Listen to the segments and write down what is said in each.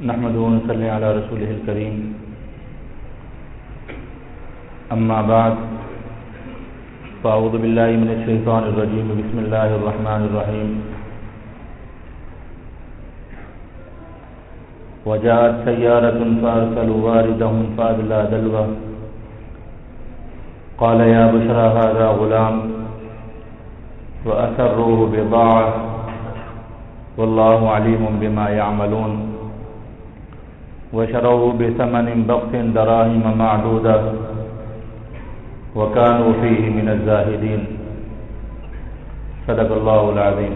نحمده ونصلي على رسوله الكريم أما بعد فأعوذ بالله من الشيطان الرجيم بسم الله الرحمن الرحيم وجاءت سيارة فأرسلوا واردهم فأدلى دلوه قال يا بشرى هذا غلام وأسروه بضاعة والله عليم بما يعملون وشروه بثمن بخس دراهم معدودة وكانوا فيه من الزاهدين صدق الله العظيم۔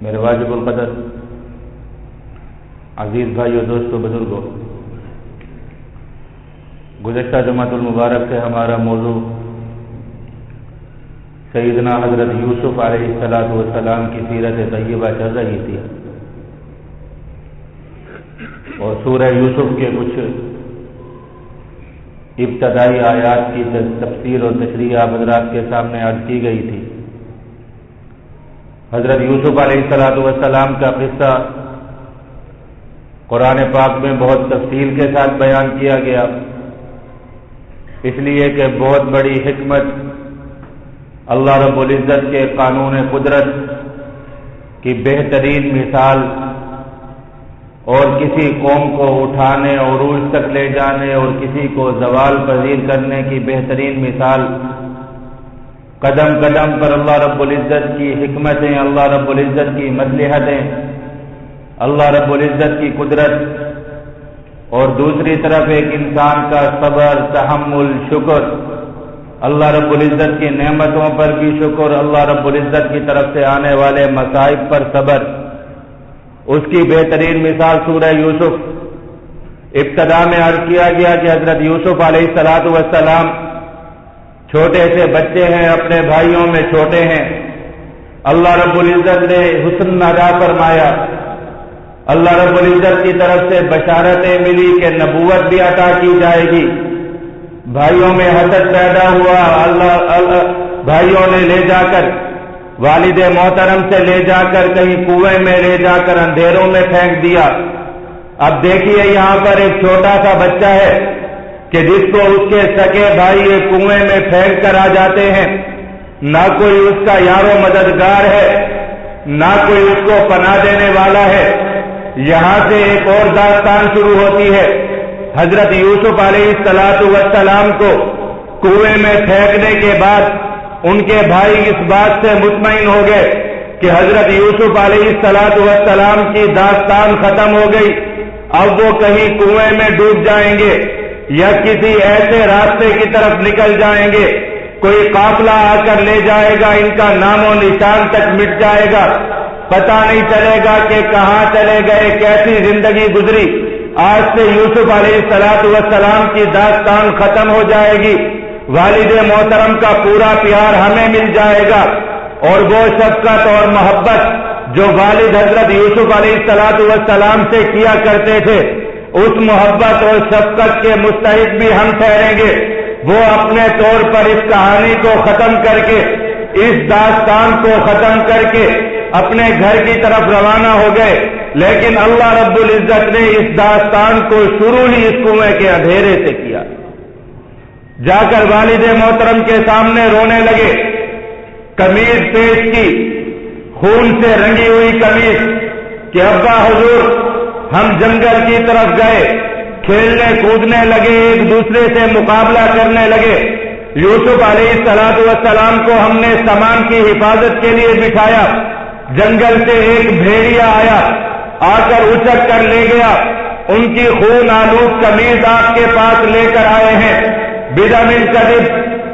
میرے واجب القدر عزیز بھائیو، دوستو، بزرگو، گزشتہ جمعۃ المبارک سے ہمارا موضوع سیدنا حضرت یوسف علیہ السلام کی سیرت طیبہ چل رہی تھی اور سورہ یوسف کے کچھ ابتدائی آیات کی تفسیر اور تشریح آپ حضرات کے سامنے عرض کی گئی تھی۔ حضرت یوسف علیہ السلام کا قصہ قرآن پاک میں بہت تفصیل کے ساتھ بیان کیا گیا، اس لیے کہ بہت بڑی حکمت اللہ رب العزت کے قانون قدرت کی بہترین مثال اور کسی قوم کو اٹھانے اور عروج تک لے جانے اور کسی کو زوال پذیر کرنے کی بہترین مثال، قدم قدم پر اللہ رب العزت کی حکمتیں، اللہ رب العزت کی مصلحتیں، اللہ رب العزت کی قدرت، اور دوسری طرف ایک انسان کا صبر، تحمل، شکر، اللہ رب العزت کی نعمتوں پر بھی شکر، اللہ رب العزت کی طرف سے آنے والے مصائب پر صبر، اس کی بہترین مثال سورہ یوسف۔ ابتدا میں عرض کیا گیا کہ حضرت یوسف علیہ السلام چھوٹے سے بچے ہیں، اپنے بھائیوں میں چھوٹے ہیں۔ اللہ رب العزت نے حسن ادا فرمایا، اللہ رب العزت کی طرف سے بشارتیں ملی کہ نبوت بھی عطا کی جائے گی۔ بھائیوں میں حسد پیدا ہوا، بھائیوں نے لے جا کر والد محترم سے لے جا کر کہیں کنویں میں لے جا کر اندھیروں میں پھینک دیا۔ اب دیکھیے یہاں پر ایک چھوٹا سا بچہ ہے کہ جس کو اس کے سگے بھائی ایک کنویں میں پھینک کر آ جاتے ہیں، نہ کوئی اس کا یار و مددگار ہے، نہ کوئی اس کو پناہ دینے والا ہے۔ یہاں سے ایک اور داستان شروع ہوتی ہے۔ حضرت یوسف علیہ السلام کو کنویں میں پھینکنے کے بعد ان کے بھائی اس بات سے مطمئن ہو گئے کہ حضرت یوسف علیہ السلام کی داستان ختم ہو گئی، اب وہ کہیں کنویں میں ڈوب جائیں گے یا کسی ایسے راستے کی طرف نکل جائیں گے، کوئی قافلہ آ کر لے جائے گا، ان کا نام و نشان تک مٹ جائے گا، پتہ نہیں چلے گا کہ کہاں چلے گئے، کیسی زندگی گزری۔ آج سے یوسف علیہ السلام کی داستان ختم ہو جائے گی، والد محترم کا پورا پیار ہمیں مل جائے گا، اور وہ شفقت اور محبت جو والد حضرت یوسف علیہ السلام سے کیا کرتے تھے، اس محبت اور شفقت کے مستحق بھی ہم ٹھہریں گے۔ وہ اپنے طور پر اس کہانی کو ختم کر کے، اس داستان کو ختم کر کے اپنے گھر کی طرف روانہ ہو گئے، لیکن اللہ رب العزت نے اس داستان کو شروع ہی اس کنویں کے اندھیرے سے کیا۔ جا کر والد محترم کے سامنے رونے لگے، قمیض پیش کی، خون سے رنگی ہوئی قمیض، کہ ابا حضور ہم جنگل کی طرف گئے، کھیلنے کودنے لگے، ایک دوسرے سے مقابلہ کرنے لگے۔ یوسف علیہ السلام کو ہم نے سامان کی حفاظت کے لیے بٹھایا، جنگل سے ایک بھیڑیا آیا، آ کر اچک کر لے گیا، ان کی خون آلود قمیض آپ کے پاس لے کر آئے ہیں، بدم الکذب،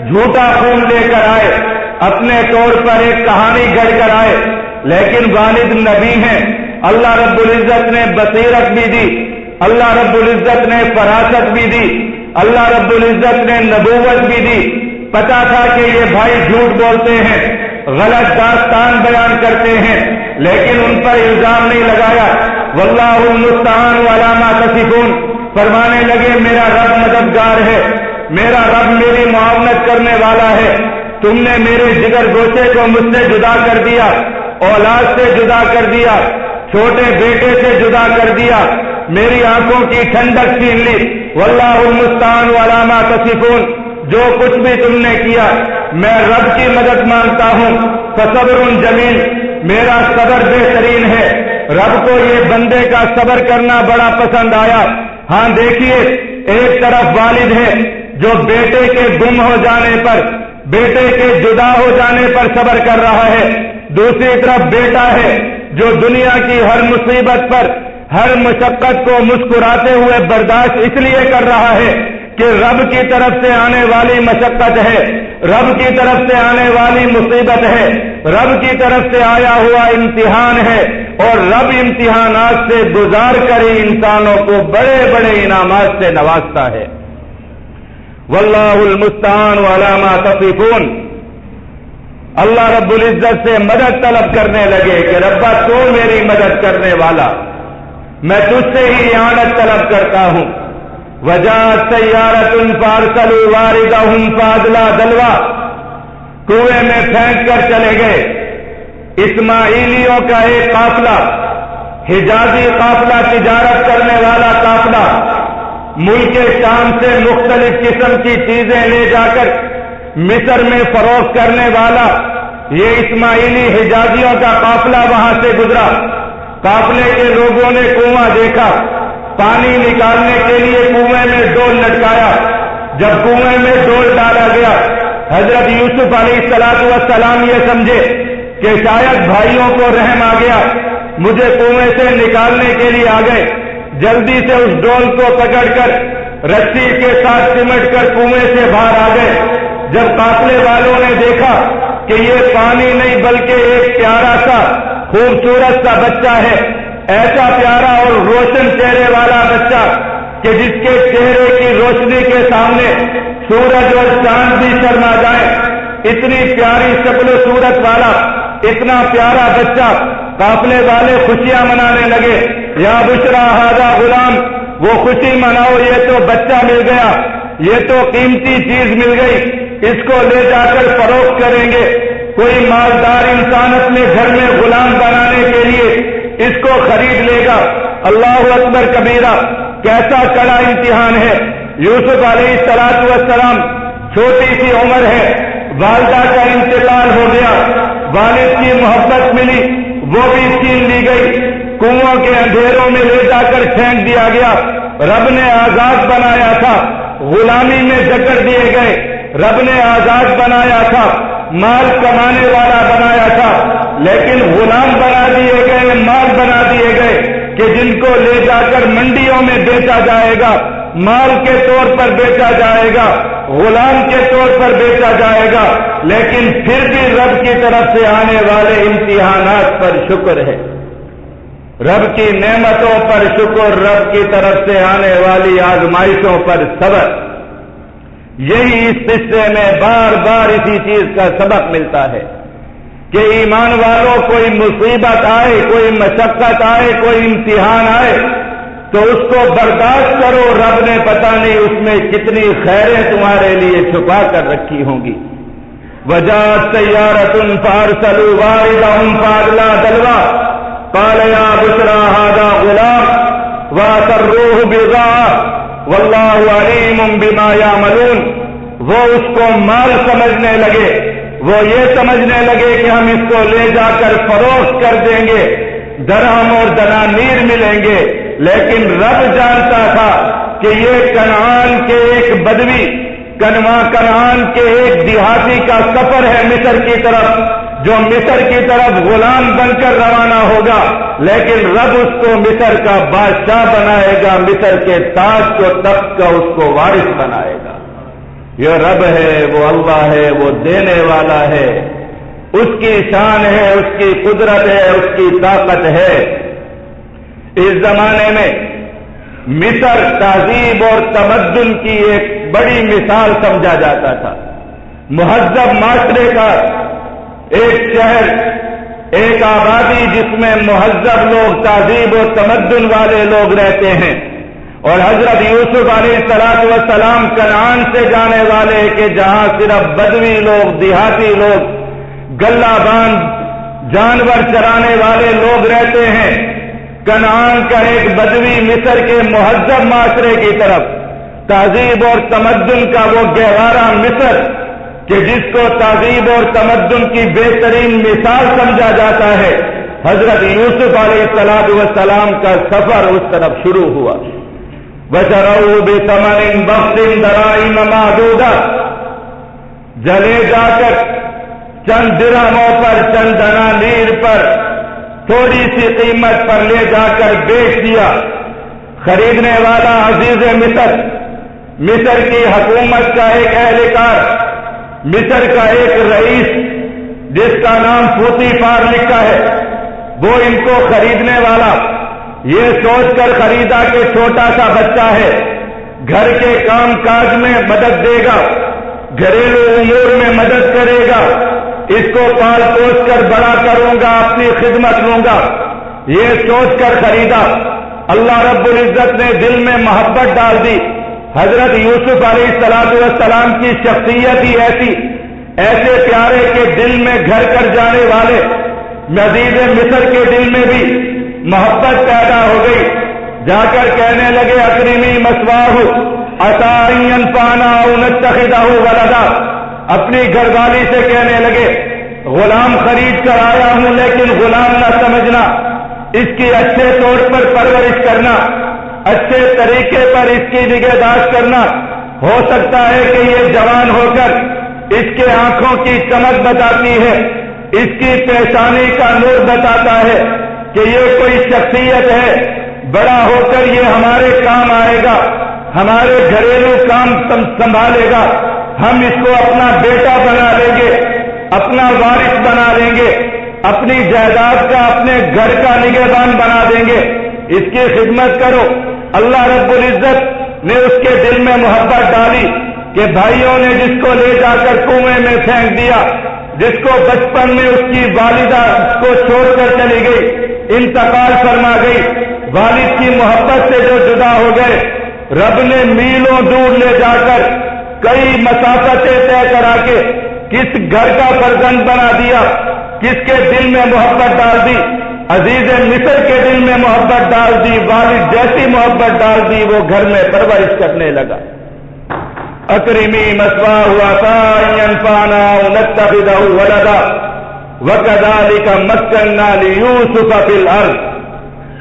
جھوٹا خون لے کر آئے، اپنے طور پر ایک کہانی گھڑ کر آئے، لیکن والد نبی ہیں، اللہ رب العزت نے بصیرت بھی دی، اللہ رب العزت نے فراست بھی دی، اللہ رب العزت نے نبوت بھی دی۔ پتا تھا کہ یہ بھائی جھوٹ بولتے ہیں، غلط داستان بیان کرتے ہیں، لیکن ان پر الزام نہیں لگایا۔ واللہ المستعان علی ما تصفون، فرمانے لگے میرا رب مددگار ہے، میرا رب میری معاونت کرنے والا ہے، تم نے میرے جگر گوشے کو مجھ سے جدا کر دیا، اولاد سے جدا کر دیا، چھوٹے بیٹے سے جدا کر دیا، میری آنکھوں کی ٹھنڈک چھین لی۔ واللہ المستعان علی ما تصفون، جو کچھ بھی تم نے کیا میں رب کی مدد مانگتا ہوں۔ فصبر جمیل، میرا صبر بہترین ہے۔ رب کو یہ بندے کا صبر کرنا بڑا پسند آیا۔ ہاں دیکھیے، ایک طرف والد ہے جو بیٹے کے گم ہو جانے پر، بیٹے کے جدا ہو جانے پر صبر کر رہا ہے، دوسری طرف بیٹا ہے جو دنیا کی ہر مصیبت پر، ہر مشقت کو مسکراتے ہوئے برداشت اس لیے کر رہا ہے کہ رب کی طرف سے آنے والی مشقت ہے، رب کی طرف سے آنے والی مصیبت ہے، رب کی طرف سے آیا ہوا امتحان ہے، اور رب امتحانات سے گزار کر ہی انسانوں کو بڑے بڑے انعامات سے نوازتا ہے۔ واللہ المستعان علی ما تصفون، اللہ رب العزت سے مدد طلب کرنے لگے کہ ربا تو میری مدد کرنے والا، میں تجھ سے ہی اعانت طلب کرتا ہوں۔ وجاءت سیارۃ فارسلوا واردہم فادلا دلوا، کنویں میں پھینک کر چلے گئے اسماعیلیوں کا ایک قافلہ، حجازی قافلہ، تجارت کرنے والا قافلہ، ملک شام سے مختلف قسم کی چیزیں لے جا کر مصر میں فروخت کرنے والا یہ اسماعیلی حجازیوں کا قافلہ وہاں سے گزرا۔ قافلے کے لوگوں نے کنواں دیکھا، پانی نکالنے کے لیے کنویں میں ڈول لٹکایا۔ جب کنویں میں ڈول ڈالا گیا، حضرت یوسف علیہ السلام یہ سمجھے کہ شاید بھائیوں کو رحم آ گیا، مجھے کنویں سے نکالنے کے لیے آ گئے، جلدی سے اس ڈول کو پکڑ کر رسی کے ساتھ سمٹ کر کنویں سے باہر آ گئے۔ جب قافلے والوں نے دیکھا کہ یہ پانی نہیں بلکہ ایک پیارا سا خوبصورت سا بچہ ہے، ایسا پیارا اور روشن چہرے والا بچہ کہ جس کے چہرے کی روشنی کے سامنے سورج اور چاند بھی شرما جائے، اتنی پیاری شکل و صورت والا اتنا پیارا بچہ، قافلے والے خوشیاں منانے لگے۔ یا بشرا ھذا غلام، وہ خوشی مناؤ، یہ تو بچہ مل گیا، یہ تو قیمتی چیز مل گئی، اس کو لے جا کر فروخت کریں گے۔ کوئی مالدار انسان اپنے گھر میں غلام بنانے کے لیے اس کو خرید لے گا۔ اللہ اکبر کبیرہ، کیسا کڑا امتحان ہے۔ یوسف علیہ السلام چھوٹی سی عمر ہے، والدہ کا انتقال ہو گیا، والد کی محبت ملی وہ بھی چھین لی گئی، کنووں کے اندھیروں میں لے جا کر پھینک دیا گیا۔ رب نے آزاد بنایا تھا، غلامی میں جکڑ دیے گئے، رب نے آزاد بنایا تھا، مال کمانے والا بنایا تھا، لیکن غلام بنا دیے گئے، مال بنا دیے گئے کہ جن کو لے جا کر منڈیوں میں بیچا جائے گا، مال کے طور پر بیچا جائے گا، غلام کے طور پر بیچا جائے گا۔ لیکن پھر بھی رب کی طرف سے آنے والے امتحانات پر شکر ہے، رب کی نعمتوں پر شکر، رب کی طرف سے آنے والی آزمائشوں پر صبر۔ یہی اس قصے میں بار بار اسی چیز کا سبق ملتا ہے کہ ایمان والوں کوئی مصیبت آئے، کوئی مشقت آئے، کوئی امتحان آئے تو اس کو برداشت کرو، رب نے پتہ نہیں اس میں کتنی خیریں تمہارے لیے چھپا کر رکھی ہوں گی۔ وجاءت سیارۃ فارسلوا واردہم فادلا دلوا قال یا بشرا ھذا غلام واسروہ بضاعۃ واللہ علیم بما یعملون۔ وہ اس کو مال سمجھنے لگے، وہ یہ سمجھنے لگے کہ ہم اس کو لے جا کر فروخت کر دیں گے، درہم اور دنانیر ملیں گے، لیکن رب جانتا تھا کہ یہ کنعان کے ایک بدوی، کنعان کے ایک دیہاتی کا سفر ہے مصر کی طرف، جو مصر کی طرف غلام بن کر روانہ ہوگا، لیکن رب اس کو مصر کا بادشاہ بنائے گا، مصر کے تاج کو، تخت کا اس کو وارث بنائے گا۔ یہ رب ہے، وہ اللہ ہے، وہ دینے والا ہے، اس کی شان ہے، اس کی قدرت ہے، اس کی طاقت ہے۔ اس زمانے میں مصر تہذیب اور تمدن کی ایک بڑی مثال سمجھا جاتا تھا، مہذب معاشرے کا ایک شہر، ایک آبادی جس میں مہذب لوگ، تہذیب و تمدن والے لوگ رہتے ہیں۔ اور حضرت یوسف علیہ السلام کنعان سے جانے والے کہ جہاں صرف بدوی لوگ، دیہاتی لوگ، گلہ باند، جانور چرانے والے لوگ رہتے ہیں، کنعان کا ایک بدوی مصر کے مہذب معاشرے کی طرف، تہذیب اور تمدن کا وہ گہوارہ مصر کہ جس کو تہذیب اور تمدن کی بہترین مثال سمجھا جاتا ہے، حضرت یوسف علیہ السلام کا سفر اس طرف شروع ہوا۔ وَشَرَوْا بِثَمَنٍ بَخْسٍ دَرَاهِمَ مَعْدُودَةٍ، جلے جا کر چند درہموں پر، چند دنانیر پر، تھوڑی سی قیمت پر لے جا کر بیچ دیا۔ خریدنے والا عزیز مصر، مصر کی حکومت کا ایک اہلکار، مصر کا ایک رئیس جس کا نام پوتیفار لکھا ہے، وہ ان کو خریدنے والا یہ سوچ کر خریدا کہ چھوٹا سا بچہ ہے، گھر کے کام کاج میں مدد دے گا، گھریلو امور میں مدد کرے گا، اس کو پال پوس کر بڑا کروں گا، اپنی خدمت لوں گا، یہ سوچ کر خریدا۔ اللہ رب العزت نے دل میں محبت ڈال دی۔ حضرت یوسف علیہ السلام کی شخصیت ہی ایسے پیارے کہ دل میں گھر کر جانے والے، عزیز مصر کے دل میں بھی محبت پیدا ہو گئی۔ جا کر کہنے لگے اکرمی مثواہ عسیٰ ان ینفعنا او نتخذہ ولدا، اپنی گھر والی سے کہنے لگے غلام خرید کر آیا ہوں، لیکن غلام نہ سمجھنا، اس کی اچھے طور پر پرورش کرنا، اچھے طریقے پر اس کی نگہداشت کرنا۔ ہو سکتا ہے کہ یہ جوان ہو کر اس کے آنکھوں کی چمک بتاتی ہے، اس کی پیشانی کا نور بتاتا ہے کہ یہ کوئی شخصیت ہے، بڑا ہو کر یہ ہمارے کام آئے گا، ہمارے گھریلو کام سنبھالے گا، ہم اس کو اپنا بیٹا بنا لیں گے، اپنا وارث بنا لیں گے، اپنی جائیداد کا، اپنے گھر کا نگہبان بنا دیں گے، اس کی خدمت کرو۔ اللہ رب العزت نے اس کے دل میں محبت ڈالی کہ بھائیوں نے جس کو لے جا کر کنویں میں پھینک دیا، جس کو بچپن میں اس کی والدہ کو چھوڑ کر چلی گئی، انتقال فرما گئی، والد کی محبت سے جو جدا ہو گئے، رب نے میلوں دور لے جا کر کئی مسافتیں طے کرا کے کس گھر کا فرزند بنا دیا، کس کے دل میں محبت ڈال دی، عزیز مصر کے دل میں محبت ڈال دی، والد جیسی محبت ڈال دی، وہ گھر میں پرورش کرنے لگا۔ اکرمی مثواہ عسیٰ ان ینفعنا او نتخذہ ولدا وکذالک مکننا لیوسف فی الارض۔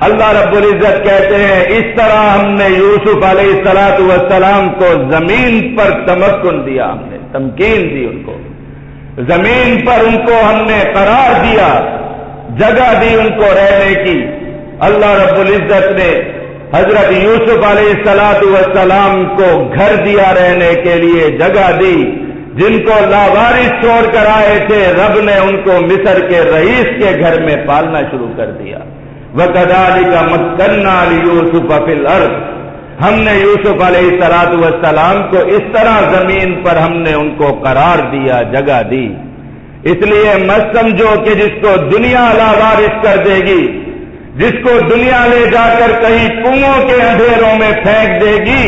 اللہ رب العزت کہتے ہیں اس طرح ہم نے یوسف علیہ السلام کو زمین پر تمکن دیا، ہم نے تمکین دی، ان کو زمین پر ان کو ہم نے قرار دیا، جگہ دی ان کو رہنے کی۔ اللہ رب العزت نے حضرت یوسف علیہ السلام کو گھر دیا رہنے کے لیے، جگہ دی۔ جن کو لاوارث چھوڑ کر آئے تھے، رب نے ان کو مصر کے رئیس کے گھر میں پالنا شروع کر دیا۔ وَكَذَلِكَ مَكَّنَّا لِيُوسُفَ فِي الْأَرْضِ، ہم نے یوسف علیہ السلام کو اس طرح زمین پر ہم نے ان کو قرار دیا، جگہ دی۔ اس لیے مت سمجھو کہ جس کو دنیا لاوارث کر دے گی، جس کو دنیا لے جا کر کہیں کنووں کے اندھیروں میں پھینک دے گی،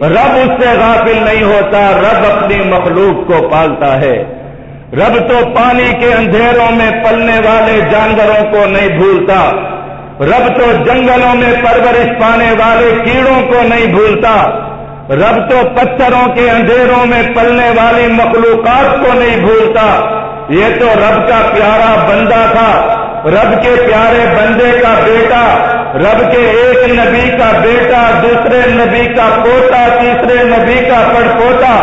رب اس سے غافل نہیں ہوتا۔ رب اپنی مخلوق کو پالتا ہے۔ رب تو پانی کے اندھیروں میں پلنے والے جانوروں کو نہیں بھولتا، رب تو جنگلوں میں پرورش پانے والے کیڑوں کو نہیں بھولتا، رب تو پتھروں کے اندھیروں میں پلنے والی مخلوقات کو نہیں بھولتا۔ یہ تو رب کا پیارا بندہ تھا، رب کے پیارے بندے کا بیٹا، رب کے ایک نبی کا بیٹا، دوسرے نبی کا پوتا، تیسرے نبی کا پڑپوتا،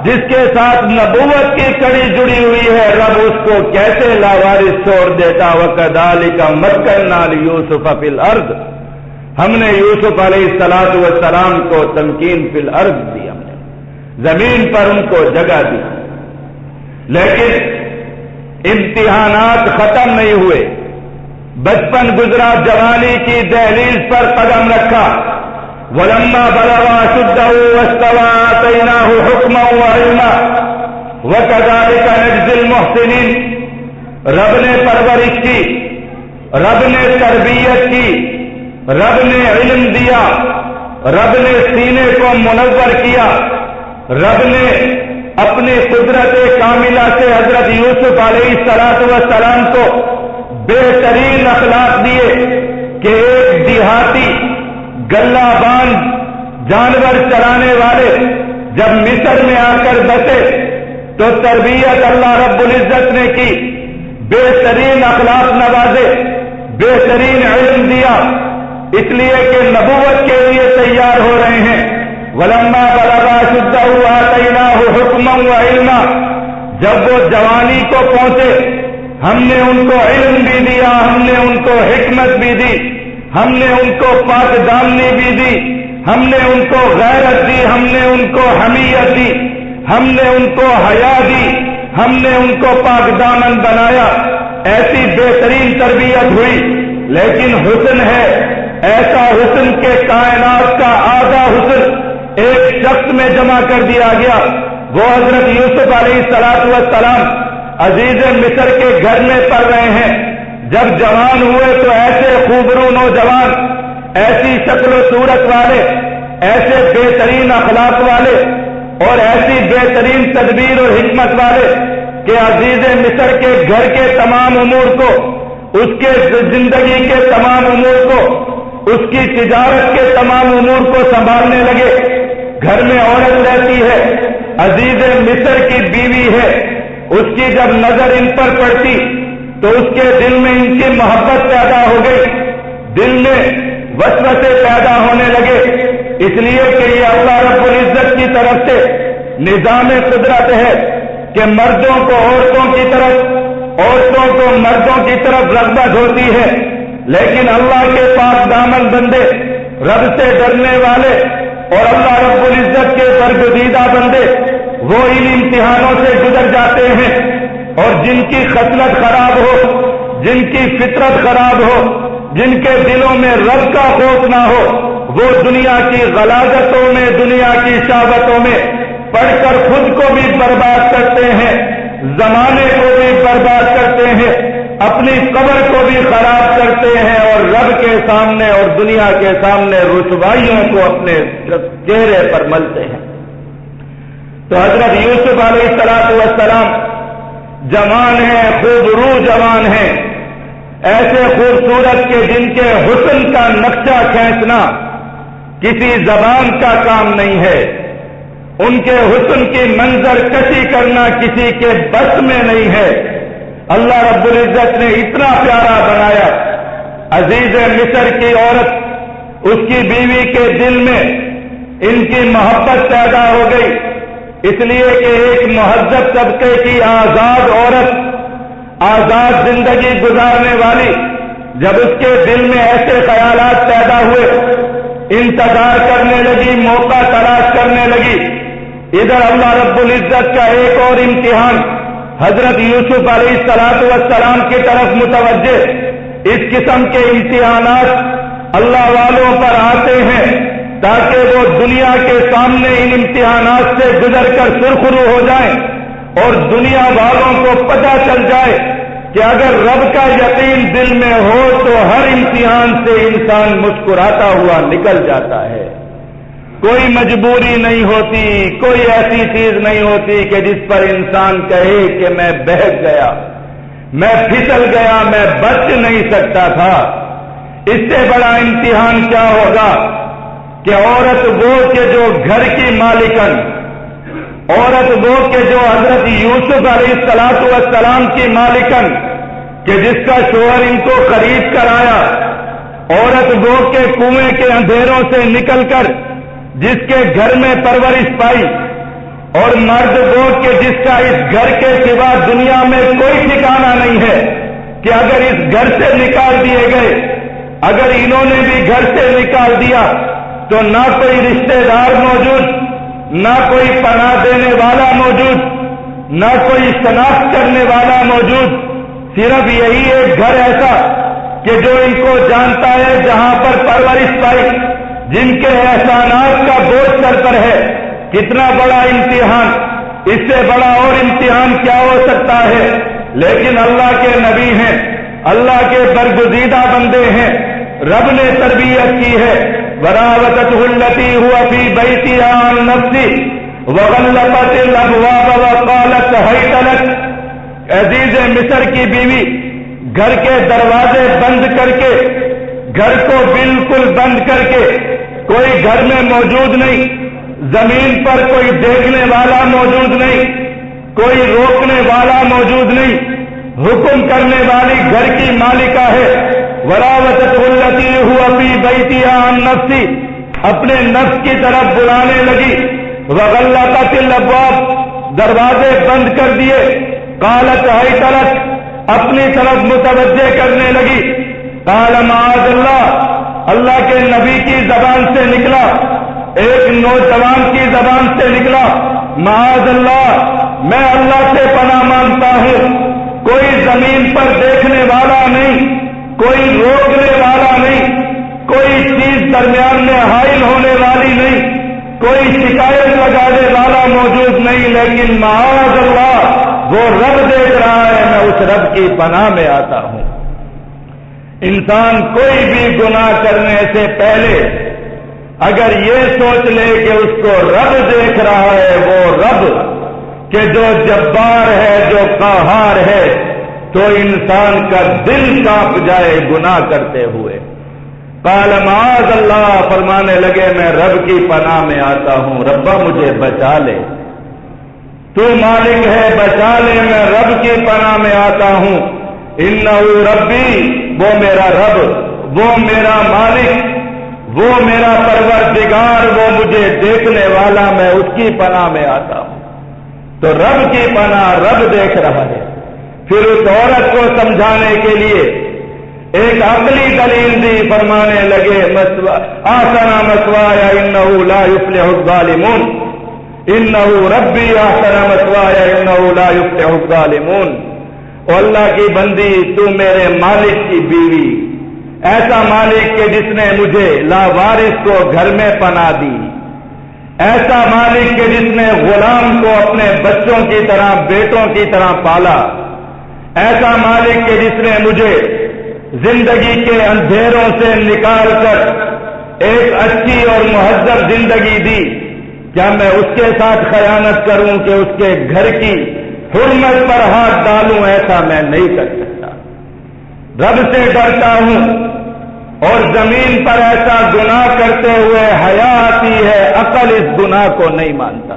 جس کے ساتھ نبوت کی کڑی جڑی ہوئی ہے، رب اس کو کیسے لاوارث چھوڑ دیتا۔ وَكَذَلِكَ مَكَّنَّا لِيُوسُفَ فِي الْأَرْضِ، ہم نے یوسف علیہ السلام کو تمکین فی الارض دی، ہم نے زمین پر ان کو جگہ دی۔ لیکن امتحانات ختم نہیں ہوئے، بچپن گزرا، جوانی کی دہلیز پر قدم رکھا۔ وَلَمَّا بَلَغَ أَشُدَّهُ وَاسْتَوَىٰ آتَيْنَاهُ حُكْمًا وَعِلْمًا وَكَذَٰلِكَ نَجْزِي الْمُحْسِنِينَ، رب نے پرورش کی، رب نے تربیت کی، رب نے علم دیا، رب نے سینے کو منور کیا، رب نے اپنی قدرت کاملہ سے حضرت یوسف علیہ السلام کو بہترین اخلاق دیے کہ ایک گلہ باند جانور چرانے والے جب مصر میں آ کر بسے تو تربیت اللہ رب العزت نے کی، بہترین اخلاق نوازے، بہترین علم دیا، اس لیے کہ نبوت کے لیے تیار ہو رہے ہیں۔ وَلَمَّا بَلَغَ أَشُدَّهُ آتَيْنَاهُ حُكْمًا وَعِلْمًا، جب وہ جوانی کو پہنچے ہم نے ان کو علم بھی دیا، ہم نے ان کو حکمت بھی دی، ہم نے ان کو پاک دامنی بھی دی، ہم نے ان کو غیرت دی، ہم نے ان کو حمیت دی، ہم نے ان کو حیا دی، ہم نے ان کو پاک دامن بنایا۔ ایسی بہترین تربیت ہوئی، لیکن حسن ہے ایسا حسن کہ کائنات کا آدھا حسن ایک شخص میں جمع کر دیا گیا، وہ حضرت یوسف علیہ السلام عزیز مصر کے گھر میں پڑ رہے ہیں۔ جب جوان ہوئے تو ایسے خوبرو نوجوان، ایسی شکل و صورت والے، ایسے بہترین اخلاق والے اور ایسی بہترین تدبیر اور حکمت والے کہ عزیز مصر کے گھر کے تمام امور کو، اس کے زندگی کے تمام امور کو، اس کی تجارت کے تمام امور کو سنبھالنے لگے۔ گھر میں عورت رہتی ہے، عزیز مصر کی بیوی ہے، اس کی جب نظر ان پر پڑتی تو اس کے دل میں ان کی محبت پیدا ہو گئی، دل میں وسوسے پیدا ہونے لگے، اس لیے کہ یہ اللہ رب العزت کی طرف سے نظام قدرت ہے کہ مردوں کو عورتوں کی طرف، عورتوں کو مردوں کی طرف رغبت ہوتی ہے، لیکن اللہ کے پاک دامن بندے، رب سے ڈرنے والے اور اللہ رب العزت کے برگزیدہ بندے وہ ان امتحانوں سے گزر جاتے ہیں، اور جن کی خصلت خراب ہو، جن کی فطرت خراب ہو، جن کے دلوں میں رب کا خوف نہ ہو، وہ دنیا کی غلاظتوں میں، دنیا کی شہوتوں میں پڑھ کر خود کو بھی برباد کرتے ہیں، زمانے کو بھی برباد کرتے ہیں، اپنی قبر کو بھی خراب کرتے ہیں، اور رب کے سامنے اور دنیا کے سامنے رسوائیوں کو اپنے چہرے پر ملتے ہیں۔ تو حضرت یوسف علیہ السلام جوان ہیں، خوبرو جوان ہیں، ایسے خوبصورت کہ جن کے حسن کا نقشہ کھینچنا کسی زبان کا کام نہیں ہے، ان کے حسن کی منظر کشی کرنا کسی کے بس میں نہیں ہے۔ اللہ رب العزت نے اتنا پیارا بنایا، عزیز مصر کی عورت، اس کی بیوی کے دل میں ان کی محبت پیدا ہو گئی، اس لیے کہ ایک مہذب طبقے کی آزاد عورت، آزاد زندگی گزارنے والی، جب اس کے دل میں ایسے خیالات پیدا ہوئے، انتظار کرنے لگی، موقع تلاش کرنے لگی۔ ادھر اللہ رب العزت کا ایک اور امتحان حضرت یوسف علیہ السلام کی طرف متوجہ۔ اس قسم کے امتحانات اللہ والوں پر آتے ہیں تاکہ وہ دنیا کے سامنے ان امتحانات سے گزر کر سرخرو ہو جائیں، اور دنیا والوں کو پتہ چل جائے کہ اگر رب کا یقین دل میں ہو تو ہر امتحان سے انسان مسکراتا ہوا نکل جاتا ہے۔ کوئی مجبوری نہیں ہوتی، کوئی ایسی چیز نہیں ہوتی کہ جس پر انسان کہے کہ میں بہک گیا، میں پھسل گیا، میں بچ نہیں سکتا تھا۔ اس سے بڑا امتحان کیا ہوگا کہ عورت وہ کہ جو گھر کی مالکن، عورت وہ کہ جو حضرت یوسف علیہ السلام کی مالکن، کہ جس کا شوہر ان کو خرید کر آیا، عورت وہ کہ کنویں کے اندھیروں سے نکل کر جس کے گھر میں پرورش پائی، اور مرد وہ کہ جس کا اس گھر کے سوا دنیا میں کوئی ٹھکانہ نہیں ہے، کہ اگر اس گھر سے نکال دیے گئے، اگر انہوں نے بھی گھر سے نکال دیا تو نہ کوئی رشتہ دار موجود، نہ کوئی پناہ دینے والا موجود، نہ کوئی شناخت کرنے والا موجود، صرف یہی ایک گھر ایسا کہ جو ان کو جانتا ہے، جہاں پر پرورش پائی، جن کے احسانات کا بوجھ سر پر ہے۔ کتنا بڑا امتحان، اس سے بڑا اور امتحان کیا ہو سکتا ہے؟ لیکن اللہ کے نبی ہیں، اللہ کے برگزیدہ بندے ہیں، رب نے تربیت کی ہے۔ وراودته التي هو في بيتها عن نفسه وغلقت الابواب وقالت هيت لك، عزیز مصر کی بیوی گھر کے دروازے بند کر کے، گھر کو بالکل بند کر کے کوئی گھر میں موجود نہیں، زمین پر کوئی دیکھنے والا موجود نہیں، کوئی روکنے والا موجود نہیں، حکم کرنے والی گھر کی مالکہ ہے۔ وراودته التي هو في بيتها عن نفسه، اپنے نفس کی طرف بلانے لگی۔ وغلقت الابواب، دروازے بند کر دیے۔ قالت هيت لك، اپنی طرف متوجہ کرنے لگی۔ قال معاذ اللہ، اللہ کے نبی کی زبان سے نکلا، ایک نوجوان کی زبان سے نکلا، معاذ اللہ، میں اللہ سے پناہ مانگتا ہوں، کوئی زمین پر دیکھنے والا نہیں، کوئی روکنے والا نہیں، کوئی چیز درمیان میں حائل ہونے والی نہیں، کوئی شکایت لگانے والا موجود نہیں، لیکن معاذ اللہ وہ رب دیکھ رہا ہے، میں اس رب کی پناہ میں آتا ہوں۔ انسان کوئی بھی گناہ کرنے سے پہلے اگر یہ سوچ لے کہ اس کو رب دیکھ رہا ہے، وہ رب کہ جو جبار ہے، جو قہار ہے، تو انسان کا دل کانپ جائے گناہ کرتے ہوئے۔ قال معاذ اللہ، فرمانے لگے میں رب کی پناہ میں آتا ہوں، ربا مجھے بچا لے، تو مالک ہے بچا لے، میں رب کی پناہ میں آتا ہوں۔ انہ ربی، وہ میرا رب، وہ میرا مالک، وہ میرا پروردگار، وہ مجھے دیکھنے والا، میں اس کی پناہ میں آتا ہوں۔ تو رب کی پناہ رب دیکھ رہا ہے۔ پھر اس عورت کو سمجھانے کے لیے ایک عقلی دلیل دی، فرمانے لگے احسن مثوایا انہ لا یفلح الظالمون، انہ ربی احسن مثوایا انہ لا یفلح الظالمون۔ او اللہ کی بندی، تو میرے مالک کی بیوی، ایسا مالک کہ جس نے مجھے لاوارث کو گھر میں پناہ دی، ایسا مالک کہ جس نے غلام کو اپنے بچوں کی طرح، بیٹوں کی طرح پالا، ایسا مالک کہ جس نے مجھے زندگی کے اندھیروں سے نکال کر ایک اچھی اور مہذب زندگی دی، کیا میں اس کے ساتھ خیانت کروں کہ اس کے گھر کی حرمت پر ہاتھ ڈالوں؟ ایسا میں نہیں کر سکتا۔ رب سے ڈرتا ہوں، اور زمین پر ایسا گناہ کرتے ہوئے حیا آتی ہے، عقل اس گناہ کو نہیں مانتا۔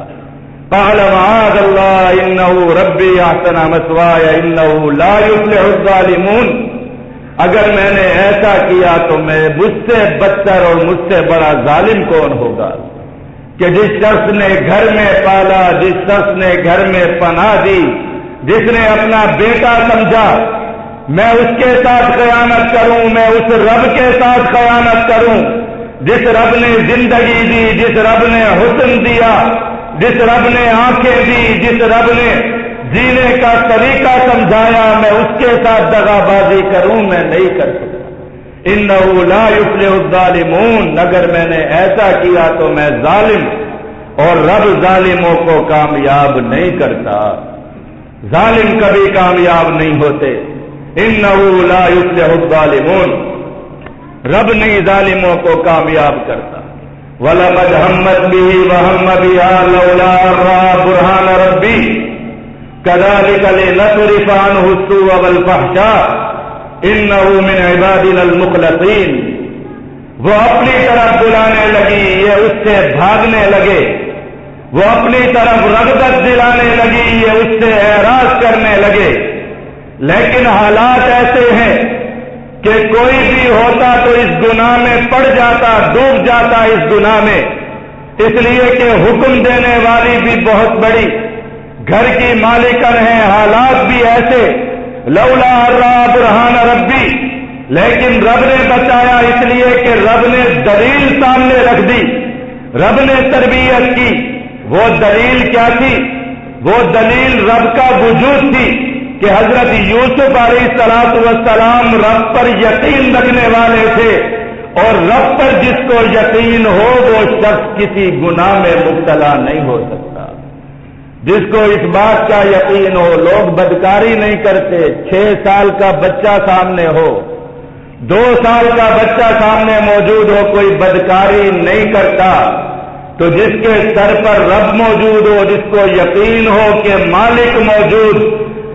قال معاذ اللہ انہ ربی احسن مثوایا انہ لا یفلح الظالمون۔ اگر میں نے ایسا کیا تو میں مجھ سے بدتر اور مجھ سے بڑا ظالم کون ہوگا کہ جس شخص نے گھر میں پالا، جس شخص نے گھر میں پناہ دی، جس نے اپنا بیٹا سمجھا، میں اس کے ساتھ خیانت کروں، میں اس رب کے ساتھ خیانت کروں جس رب نے زندگی دی، جس رب نے حسن دیا، جس رب نے آنکھیں دی، جس رب نے جینے کا طریقہ سمجھایا، میں اس کے ساتھ دغا بازی کروں؟ میں نہیں کر سکتا۔ انہ لا یفلح الظالمون، اگر میں نے ایسا کیا تو میں ظالم، اور رب ظالموں کو کامیاب نہیں کرتا، ظالم کبھی کامیاب نہیں ہوتے۔ انہ لا یفلح الظالمون، رب نہیں ظالموں کو کامیاب کرتا۔ وَلَقَدْ هَمَّتْ بِهِ وَهَمَّ بِهَا لَوْلَا أَن رَّأَىٰ بُرْهَانَ رَبِّهِ كَذَٰلِكَ لِنَصْرِفَ عَنْهُ السُّوءَ وَالْفَحْشَاءَ إِنَّهُ مِنْ عِبَادِنَا الْمُخْلَصِينَ۔ وہ اپنی طرف بلانے لگی، یہ اس سے بھاگنے لگے، وہ اپنی طرف رغبت دلانے لگی، یہ اس سے اعراض کرنے لگے، لیکن حالات ایسے ہیں کہ کوئی بھی ہوتا تو اس گناہ میں پڑ جاتا، ڈوب جاتا اس گناہ میں، اس لیے کہ حکم دینے والی بھی بہت بڑی، گھر کی مالکن ہے، حالات بھی ایسے۔ لولا رأى برہان ربی، لیکن رب نے بچایا اس لیے کہ رب نے دلیل سامنے رکھ دی، رب نے تربیت کی۔ وہ دلیل کیا تھی؟ وہ دلیل رب کا وجود تھی کہ حضرت یوسف علیہ السلام رب پر یقین رکھنے والے تھے، اور رب پر جس کو یقین ہو وہ شخص کسی گناہ میں مبتلا نہیں ہو سکتا۔ جس کو اس بات کا یقین ہو، لوگ بدکاری نہیں کرتے، 6 سال کا بچہ سامنے ہو، 2 سال کا بچہ سامنے موجود ہو، کوئی بدکاری نہیں کرتا۔ تو جس کے سر پر رب موجود ہو، جس کو یقین ہو کہ مالک موجود،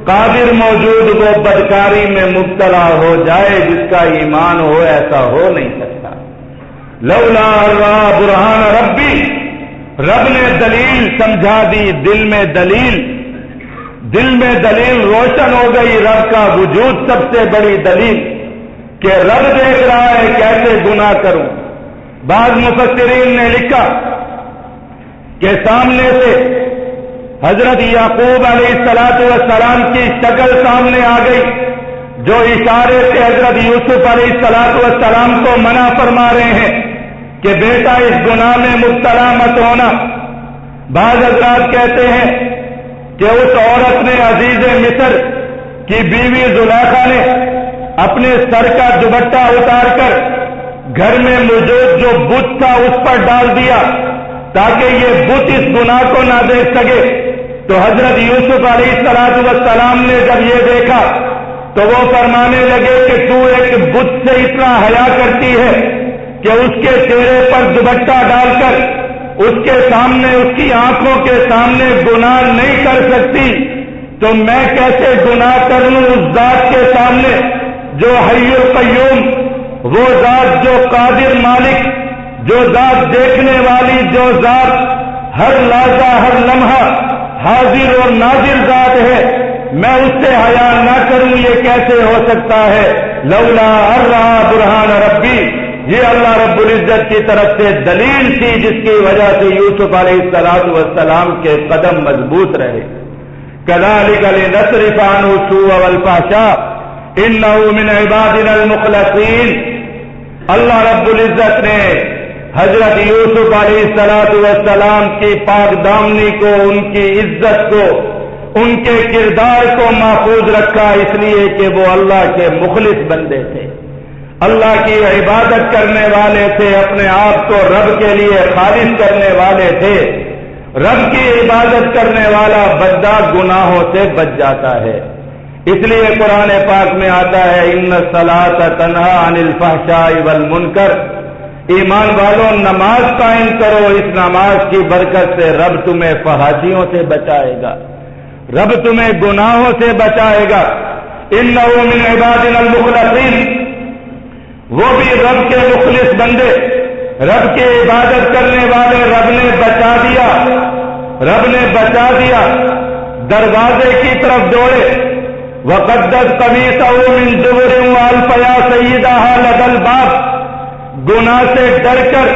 قادر موجود، وہ بدکاری میں مبتلا ہو جائے، جس کا ایمان ہو، ایسا ہو نہیں سکتا۔ لولا را برہان ربی، رب نے دلیل سمجھا دی، دل میں دلیل روشن ہو گئی، رب کا وجود سب سے بڑی دلیل کہ رب دیکھ رہا ہے کیسے گناہ کروں۔ بعض مفسرین نے لکھا کہ سامنے سے حضرت یعقوب علیہ السلام کی شکل سامنے آ گئی، جو اشارے سے حضرت یوسف علیہ السلام کو منع فرما رہے ہیں کہ بیٹا اس گناہ میں مبتلا مت ہونا۔ بعض حضرات کہتے ہیں کہ اس عورت نے، عزیز مصر کی بیوی زلیخا نے اپنے سر کا دوپٹہ اتار کر گھر میں موجود جو بت تھا اس پر ڈال دیا تاکہ یہ بت اس گناہ کو نہ دیکھ سکے۔ تو حضرت یوسف علیہ السلام نے جب یہ دیکھا تو وہ فرمانے لگے کہ تو ایک بت سے اتنا حیا کرتی ہے کہ اس کے چہرے پر دوپٹہ ڈال کر اس کے سامنے، اس کی آنکھوں کے سامنے گناہ نہیں کر سکتی، تو میں کیسے گناہ کر لوں اس ذات کے سامنے جو حی القیوم، وہ ذات جو قادر مالک، جو ذات دیکھنے والی، جو ذات ہر لحظہ ہر لمحہ حاضر اور ناظر ذات ہے، میں اس سے حیا نہ کروں، یہ کیسے ہو سکتا ہے؟ لولا ارا برہان ربی، یہ اللہ رب العزت کی طرف سے دلیل تھی جس کی وجہ سے یوسف علیہ السلام کے قدم مضبوط رہے۔ کذالک لنصرف عنہ السوء والفحشاء انہ من عبادنا المخلصین۔ اللہ رب العزت نے حضرت یوسف علیہ السلام کی پاک دامنی کو، ان کی عزت کو، ان کے کردار کو محفوظ رکھا، اس لیے کہ وہ اللہ کے مخلص بندے تھے، اللہ کی عبادت کرنے والے تھے، اپنے آپ کو رب کے لیے خالص کرنے والے تھے۔ رب کی عبادت کرنے والا بندہ گناہوں سے بچ جاتا ہے، اس لیے قرآن پاک میں آتا ہے ان الصلاۃ تنہی عن الفحشاء والمنکر۔ ایمان والوں نماز قائم کرو، اس نماز کی برکت سے رب تمہیں فحاشیوں سے بچائے گا، رب تمہیں گناہوں سے بچائے گا۔ انہ من عبادنا المخلصین، وہ بھی رب کے مخلص بندے، رب کی عبادت کرنے والے رب نے بچا دیا، رب نے بچا دیا۔ دروازے کی طرف دوڑے، وقدت قمیصہ من دبر والف یا سیدہا لدى الباب، گناہ سے ڈر کر،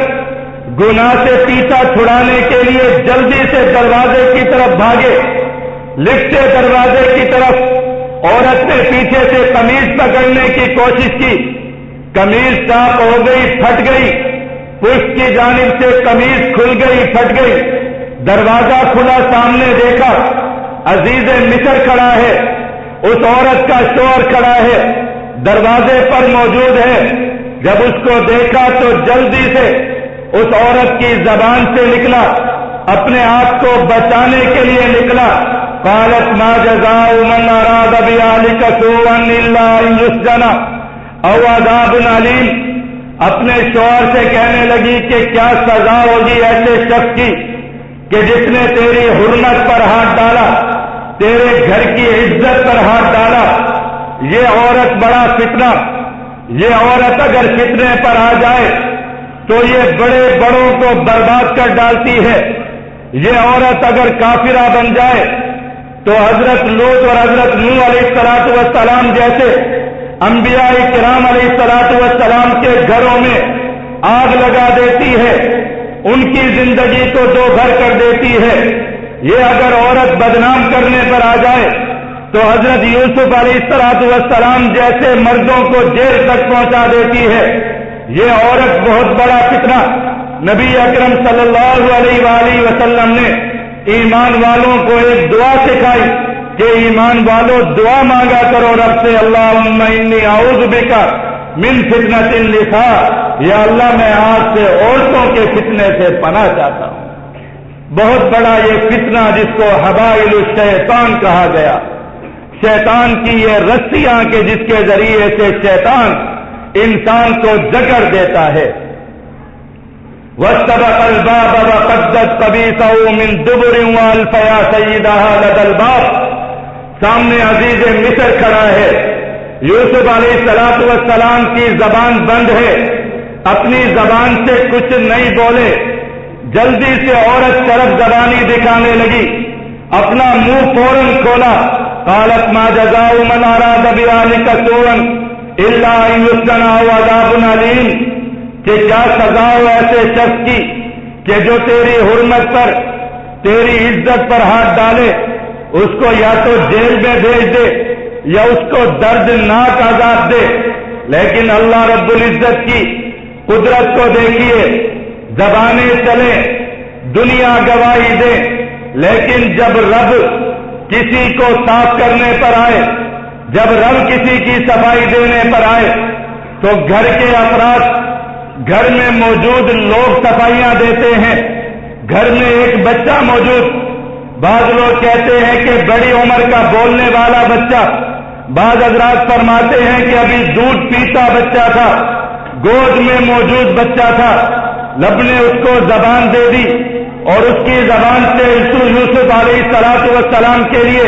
گناہ سے پیچھا چھڑانے کے لیے جلدی سے دروازے کی طرف بھاگے، لفٹے دروازے کی طرف۔ عورت نے پیچھے سے قمیض پکڑنے کی کوشش کی، قمیض چاک ہو گئی، پھٹ گئی، پشت کی جانب سے قمیض کھل گئی، پھٹ گئی۔ دروازہ کھلا، سامنے دیکھا عزیز مصر کھڑا ہے، اس عورت کا شوہر کھڑا ہے، دروازے پر موجود ہے۔ جب اس کو دیکھا تو جلدی سے اس عورت کی زبان سے نکلا، اپنے آپ کو بچانے کے لیے نکلا، قالت ما جزاء من اراد بأهلك سوءا الا ان يسجن او عذاب علیم۔ اپنے شوہر سے کہنے لگی کہ کیا سزا ہوگی ایسے شخص کی کہ جس نے تیری حرمت پر ہاتھ ڈالا، تیرے گھر کی عزت پر ہاتھ ڈالا۔ یہ عورت بڑا فتنہ، یہ عورت اگر فتنے پر آ جائے تو یہ بڑے بڑوں کو برباد کر ڈالتی ہے۔ یہ عورت اگر کافرہ بن جائے تو حضرت لوط اور حضرت نوح علیہ السلام جیسے انبیاء کرام علیہ السلام کے گھروں میں آگ لگا دیتی ہے، ان کی زندگی کو دو گھر کر دیتی ہے۔ یہ اگر عورت بدنام کرنے پر آ جائے تو حضرت یوسف علیہ السلام جیسے مردوں کو جیل تک پہنچا دیتی ہے۔ یہ عورت بہت بڑا فتنہ۔ نبی اکرم صلی اللہ علیہ وآلہ وسلم نے ایمان والوں کو ایک دعا سکھائی کہ ایمان والوں دعا مانگا کرو رب سے، اللہم انی اعوذ بک من فتنۃ النساء، یا اللہ میں آج سے عورتوں کے فتنے سے پناہ چاہتا ہوں۔ بہت بڑا یہ فتنہ جس کو حبائل الشیطان کہا گیا، شیطان کی یہ رسیاں کہ جس کے ذریعے سے شیطان انسان کو جکڑ دیتا ہے۔ واستبق الباب وقدت قمیصہ من دبر والف یا سیدہا لدى الباب۔ سامنے عزیز مصر کھڑا ہے، یوسف علیہ السلام کی زبان بند ہے، اپنی زبان سے کچھ نہیں بولے، جلدی سے عورت طرف زبانی دکھانے لگی، اپنا منہ فوراً کھولا۔ قالت ما جزاء من اراد بذلك سوءا الا ان يسجن او عذاب الیم، کہ کیا سزا ہو ایسے شخص کی کہ جو تیری حرمت پر، تیری عزت پر ہاتھ ڈالے، اس کو یا تو جیل میں بھیج دے یا اس کو دردناک عذاب دے۔ لیکن اللہ رب العزت کی قدرت کو دیکھیے، زبانیں چلیں، دنیا گواہی دے، لیکن جب رب کسی کو صاف کرنے پر آئے، جب رب کسی کی صفائی دینے پر آئے، تو گھر کے افراد، گھر میں موجود لوگ صفائیاں دیتے ہیں۔ گھر میں ایک بچہ موجود، بعض لوگ کہتے ہیں کہ بڑی عمر کا بولنے والا بچہ، بعض حضرات فرماتے ہیں کہ ابھی دودھ پیتا بچہ تھا، گود میں موجود بچہ تھا، رب نے اس کو زبان دے دی اور اس کی زبان سے یوسف علیہ السلام کے لیے